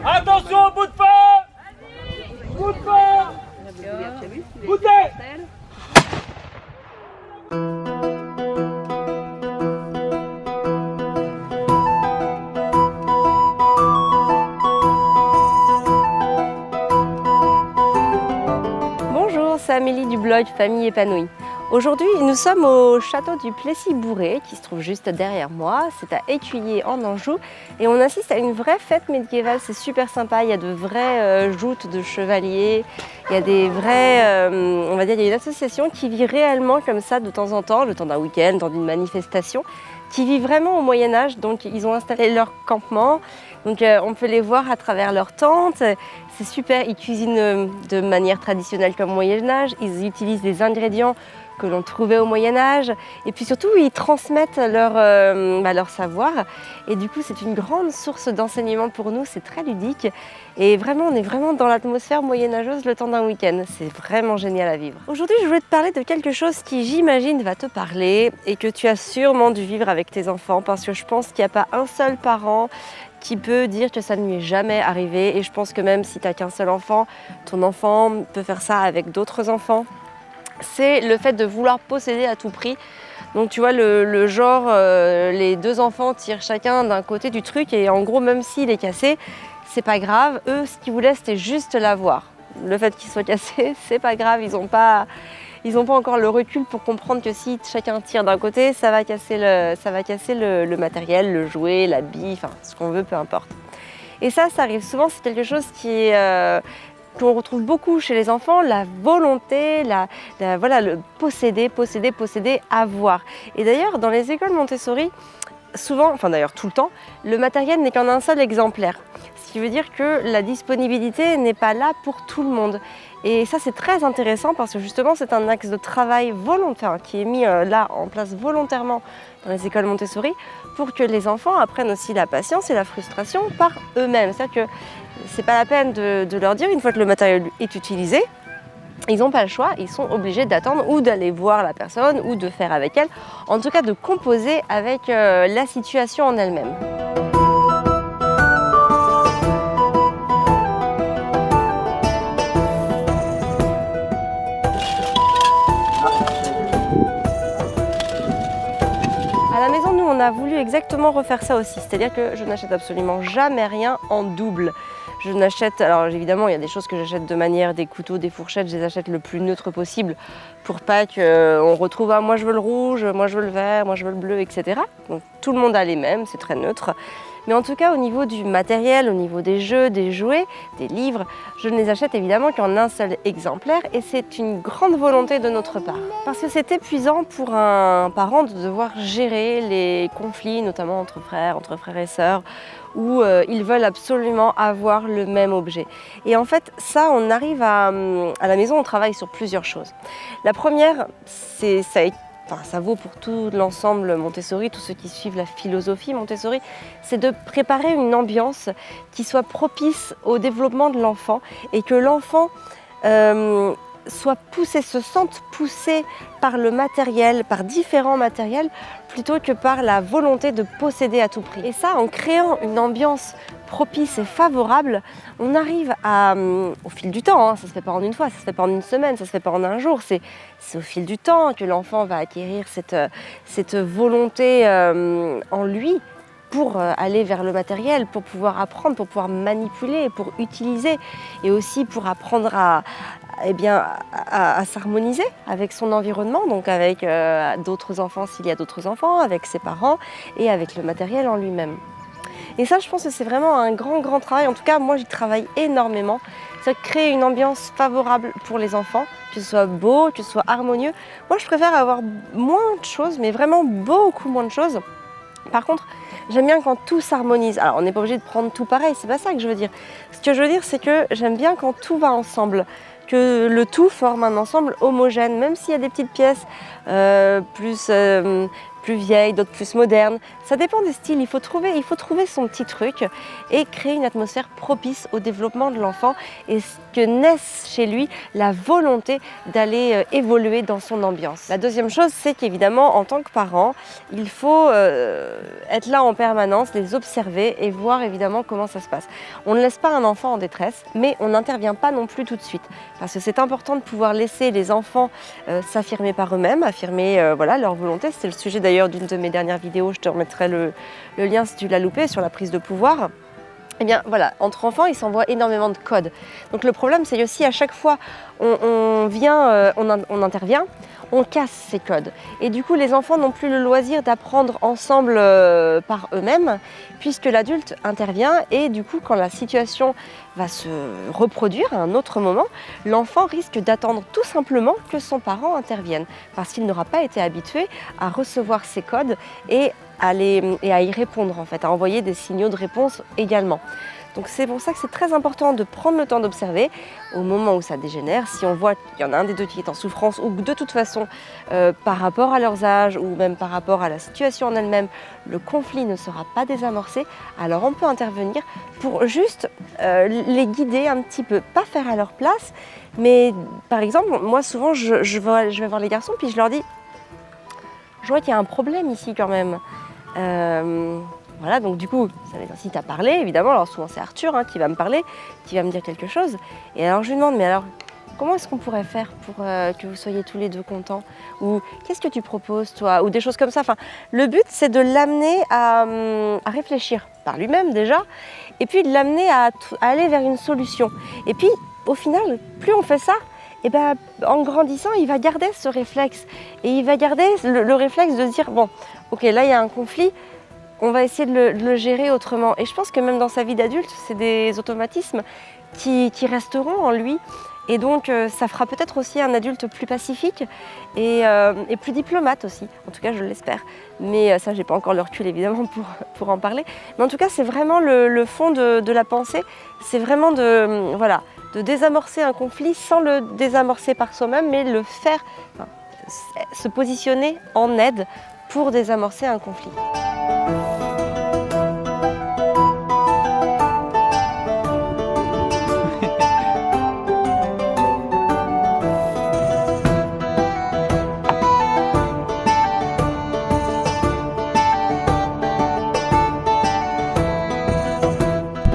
Attention au bout de feu! Bout de feu! Goûtez! Bonjour, c'est Amélie du blog Famille Épanouie. Aujourd'hui, nous sommes au château du Plessis-Bourré qui se trouve juste derrière moi. C'est à Écueillé en Anjou et on assiste à une vraie fête médiévale. C'est super sympa. Il y a de vraies joutes de chevaliers. Il y a des vrais, on va dire, il y a une association qui vit réellement comme ça de temps en temps, le temps d'un week-end, dans une manifestation, qui vit vraiment au Moyen-Âge. Donc ils ont installé leur campement. Donc on peut les voir à travers leurs tentes. C'est super. Ils cuisinent de manière traditionnelle comme au Moyen-Âge. Ils utilisent des ingrédients que l'on trouvait au Moyen-Âge. Et puis surtout, ils transmettent leur savoir. Et du coup, c'est une grande source d'enseignement pour nous. C'est très ludique. Et vraiment, on est vraiment dans l'atmosphère moyenâgeuse le temps d'un week-end. C'est vraiment génial à vivre. Aujourd'hui, je voulais te parler de quelque chose qui, j'imagine, va te parler et que tu as sûrement dû vivre avec tes enfants, parce que je pense qu'il n'y a pas un seul parent qui peut dire que ça ne lui est jamais arrivé. Et je pense que même si tu n'as qu'un seul enfant, ton enfant peut faire ça avec d'autres enfants. C'est le fait de vouloir posséder à tout prix. Donc tu vois le genre, les deux enfants tirent chacun d'un côté du truc et en gros même s'il est cassé, c'est pas grave. Eux, ce qu'ils voulaient, c'était juste l'avoir. Le fait qu'il soit cassé, c'est pas grave. Ils n'ont pas encore le recul pour comprendre que si chacun tire d'un côté, ça va casser le matériel, le jouet, l'habit, enfin ce qu'on veut, peu importe. Et ça arrive souvent. C'est quelque chose qu'on retrouve beaucoup chez les enfants, la volonté, le posséder, avoir. Et d'ailleurs, dans les écoles Montessori, souvent, enfin d'ailleurs tout le temps, le matériel n'est qu'en un seul exemplaire. Ce qui veut dire que la disponibilité n'est pas là pour tout le monde. Et ça, c'est très intéressant parce que justement, c'est un axe de travail volontaire qui est mis là en place volontairement dans les écoles Montessori pour que les enfants apprennent aussi la patience et la frustration par eux-mêmes. C'est-à-dire que c'est pas la peine de leur dire, une fois que le matériel est utilisé, ils n'ont pas le choix, ils sont obligés d'attendre ou d'aller voir la personne ou de faire avec elle, en tout cas de composer avec la situation en elle-même. À la maison, nous, on a voulu exactement refaire ça aussi, c'est-à-dire que je n'achète absolument jamais rien en double. Je n'achète, alors évidemment, il y a des choses que j'achète de manière, des couteaux, des fourchettes, je les achète le plus neutre possible pour pas qu'on retrouve, moi je veux le rouge, moi je veux le vert, moi je veux le bleu, etc. Donc tout le monde a les mêmes, c'est très neutre. Mais en tout cas, au niveau du matériel, au niveau des jeux, des jouets, des livres, je ne les achète évidemment qu'en un seul exemplaire et c'est une grande volonté de notre part. Parce que c'est épuisant pour un parent de devoir gérer les conflits, notamment entre frères et sœurs, où ils veulent absolument avoir le même objet. Et en fait, ça, on arrive à la maison, on travaille sur plusieurs choses. La première, ça vaut pour tout l'ensemble Montessori, tous ceux qui suivent la philosophie Montessori, c'est de préparer une ambiance qui soit propice au développement de l'enfant et que l'enfant se sente poussé par le matériel, par différents matériels, plutôt que par la volonté de posséder à tout prix. Et ça, en créant une ambiance propice et favorable, on arrive au fil du temps, ça ne se fait pas en une fois, ça ne se fait pas en une semaine, ça ne se fait pas en un jour, c'est au fil du temps que l'enfant va acquérir cette volonté en lui pour aller vers le matériel, pour pouvoir apprendre, pour pouvoir manipuler, pour utiliser et aussi pour apprendre à s'harmoniser avec son environnement, donc avec d'autres enfants s'il y a d'autres enfants, avec ses parents et avec le matériel en lui-même. Et ça, je pense que c'est vraiment un grand travail. En tout cas, moi, j'y travaille énormément. C'est créer une ambiance favorable pour les enfants, que ce soit beau, que ce soit harmonieux. Moi, je préfère avoir moins de choses, mais vraiment beaucoup moins de choses. Par contre, j'aime bien quand tout s'harmonise. Alors, on n'est pas obligé de prendre tout pareil, c'est pas ça que je veux dire. Ce que je veux dire, c'est que j'aime bien quand tout va ensemble, que le tout forme un ensemble homogène, même s'il y a des petites pièces plus vieilles, d'autres plus modernes. Ça dépend des styles, il faut trouver son petit truc et créer une atmosphère propice au développement de l'enfant et que naisse chez lui la volonté d'aller évoluer dans son ambiance. La deuxième chose, c'est qu'évidemment, en tant que parent, il faut être là en permanence, les observer et voir évidemment comment ça se passe. On ne laisse pas un enfant en détresse, mais on n'intervient pas non plus tout de suite. Parce que c'est important de pouvoir laisser les enfants s'affirmer par eux-mêmes, affirmer voilà, leur volonté. C'était le sujet d'ailleurs d'une de mes dernières vidéos, je te remettrai le lien si tu l'as loupé, sur la prise de pouvoir. Eh bien voilà, entre enfants, il s'envoie énormément de codes. Donc le problème, c'est aussi à chaque fois on intervient, on casse ces codes. Et du coup, les enfants n'ont plus le loisir d'apprendre ensemble par eux-mêmes, puisque l'adulte intervient. Et du coup, quand la situation va se reproduire à un autre moment, l'enfant risque d'attendre tout simplement que son parent intervienne, parce qu'il n'aura pas été habitué à recevoir ces codes et à y répondre, en fait, à envoyer des signaux de réponse également. Donc c'est pour ça que c'est très important de prendre le temps d'observer au moment où ça dégénère. Si on voit qu'il y en a un des deux qui est en souffrance ou que de toute façon, par rapport à leurs âges ou même par rapport à la situation en elle-même, le conflit ne sera pas désamorcé, alors on peut intervenir pour juste les guider un petit peu, pas faire à leur place, mais par exemple, moi souvent je vais voir les garçons puis je leur dis « Je vois qu'il y a un problème ici quand même ». Voilà, donc du coup, ça nécessite à parler, évidemment. Alors souvent c'est Arthur qui va me parler, qui va me dire quelque chose. Et alors je lui demande, mais alors, comment est-ce qu'on pourrait faire pour que vous soyez tous les deux contents? Ou qu'est-ce que tu proposes, toi? Ou des choses comme ça. Enfin, le but, c'est de l'amener à réfléchir par lui-même déjà, et puis de l'amener à aller vers une solution. Et puis, au final, plus on fait ça, et ben, en grandissant, il va garder ce réflexe. Et il va garder le réflexe de se dire, bon, ok, là, il y a un conflit, on va essayer de le gérer autrement. Et je pense que même dans sa vie d'adulte, c'est des automatismes qui resteront en lui. Et donc, ça fera peut-être aussi un adulte plus pacifique et plus diplomate aussi. En tout cas, je l'espère. Mais ça, j'ai pas encore le recul, évidemment, pour en parler. Mais en tout cas, c'est vraiment le fond de la pensée. C'est vraiment de désamorcer un conflit sans le désamorcer par soi-même, mais le faire, se positionner en aide pour désamorcer un conflit.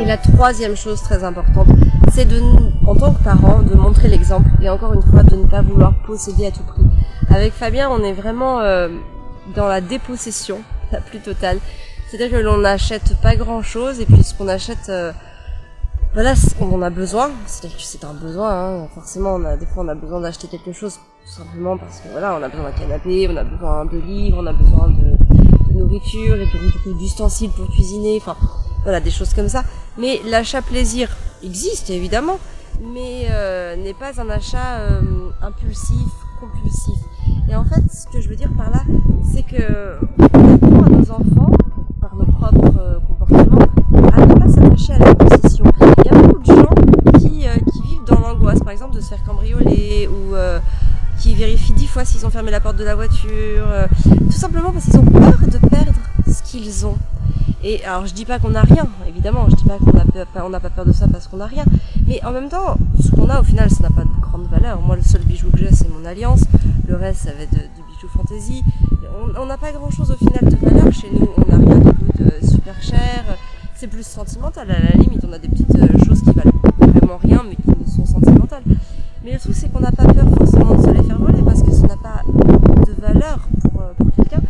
Et la troisième chose très importante, c'est en tant que parent, de montrer l'exemple et encore une fois, de ne pas vouloir posséder à tout prix. Avec Fabien, on est vraiment dans la dépossession la plus totale. C'est-à-dire que l'on n'achète pas grand-chose et puis ce qu'on achète, voilà, on en a besoin. C'est-à-dire que c'est un besoin, forcément, des fois on a besoin d'acheter quelque chose tout simplement parce que voilà, on a besoin d'un canapé, on a besoin de livres, on a besoin de nourriture et d'ustensiles pour cuisiner, enfin voilà, des choses comme ça. Mais l'achat plaisir existe évidemment, mais n'est pas un achat impulsif, compulsif. Et en fait, ce que je veux dire par là, c'est que on apprend à nos enfants, par nos propres comportements, à ne pas s'attacher à la possession. Il y a beaucoup de gens qui vivent dans l'angoisse, par exemple, de se faire cambrioler ou qui vérifient 10 fois s'ils ont fermé la porte de la voiture, tout simplement parce qu'ils ont peur de perdre ce qu'ils ont. Et alors je dis pas qu'on n'a rien, évidemment, je dis pas qu'on n'a pas peur de ça parce qu'on n'a rien, mais en même temps, ce qu'on a au final, ça n'a pas de grande valeur. Moi, le seul bijou que j'ai, c'est mon alliance, le reste, ça va être du bijou fantaisie. On n'a pas grand chose au final de valeur chez nous, on n'a rien qui coûte super cher, c'est plus sentimental, à la limite, on a des petites choses qui valent vraiment rien, mais qui nous sont sentimentales. Mais le truc, c'est qu'on n'a pas peur forcément de se les faire voler parce que ça n'a pas de valeur pour quelqu'un.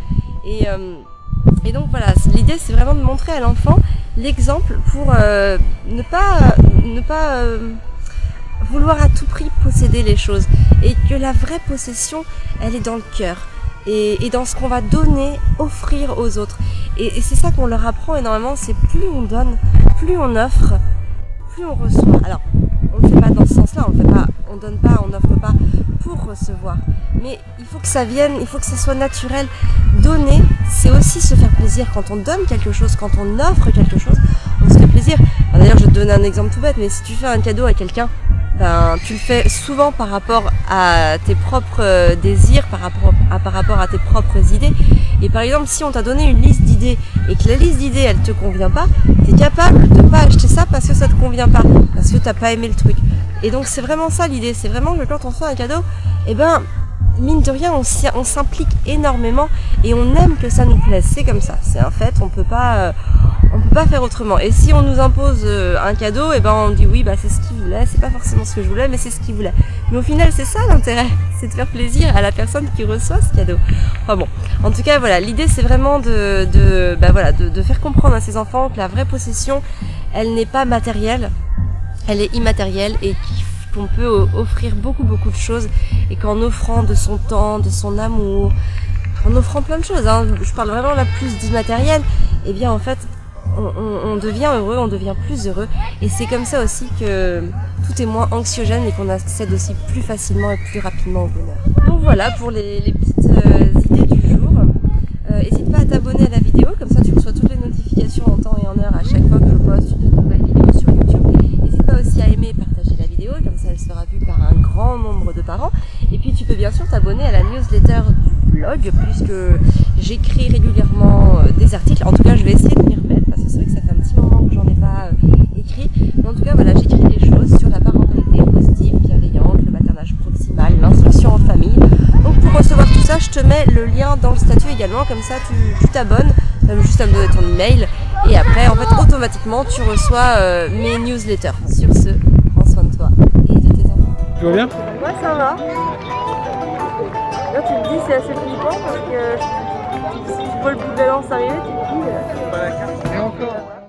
Et donc voilà, l'idée c'est vraiment de montrer à l'enfant l'exemple pour ne pas vouloir à tout prix posséder les choses. Et que la vraie possession, elle est dans le cœur et dans ce qu'on va donner, offrir aux autres. Et c'est ça qu'on leur apprend énormément, c'est plus on donne, plus on offre, plus on reçoit. Alors, on ne fait pas dans ce sens-là, on donne pas, on n'offre pas pour recevoir. Mais il faut que ça vienne, il faut que ça soit naturel. Donner, c'est aussi se faire plaisir. Quand on donne quelque chose, quand on offre quelque chose, on se fait plaisir. D'ailleurs, je vais te donner un exemple tout bête, mais si tu fais un cadeau à quelqu'un, tu le fais souvent par rapport à tes propres désirs, par rapport à tes propres idées. Et par exemple, si on t'a donné une liste d'idées et que la liste d'idées elle te convient pas, tu es capable de pas acheter ça parce que ça te convient pas, parce que t'as pas aimé le truc. Et donc c'est vraiment ça l'idée, c'est vraiment que quand on fait un cadeau, mine de rien, on s'implique énormément et on aime que ça nous plaise. C'est comme ça, c'est un fait, on peut pas faire autrement. Et si on nous impose un cadeau, on dit oui, c'est ce qu'il voulait, c'est pas forcément ce que je voulais, mais c'est ce qu'il voulait. Mais au final, c'est ça l'intérêt, c'est de faire plaisir à la personne qui reçoit ce cadeau. Enfin bon, en tout cas, voilà, l'idée c'est vraiment de faire comprendre à ses enfants que la vraie possession, elle n'est pas matérielle, elle est immatérielle et qu'on peut offrir beaucoup de choses et qu'en offrant de son temps, de son amour, en offrant plein de choses, je parle vraiment là plus d'immatériel, en fait on devient heureux, on devient plus heureux et c'est comme ça aussi que tout est moins anxiogène et qu'on accède aussi plus facilement et plus rapidement au bonheur. Donc voilà pour les petites idées du jour. N'hésite pas à t'abonner à la vidéo, comme ça tu reçois toutes les notifications en temps et en heure à chaque fois que je poste une nouvelle vidéo sur YouTube. N'hésite pas aussi à aimer et partager la vidéo, comme ça elle sera vue par un grand nombre de parents. Et puis tu peux bien sûr t'abonner à la newsletter du blog, puisque j'écris régulièrement des articles. En tout cas, je vais essayer de m'y remettre, parce que c'est vrai que ça fait un petit moment que j'en ai pas écrit. Mais en tout cas, voilà, j'écris des choses sur la parentalité positive, bienveillante, le maternage proximal, l'instruction en famille. Donc pour recevoir tout ça, je te mets le lien dans le statut également, comme ça tu t'abonnes, tu as juste à me donner ton email et après en fait automatiquement tu reçois mes newsletters. Sur ce, prends soin de toi et de tes enfants. Tu vas bien? Ouais, ça va. Là tu te dis c'est assez flippant parce que si tu vois le bout de la lance arriver, tu te dis... Et encore.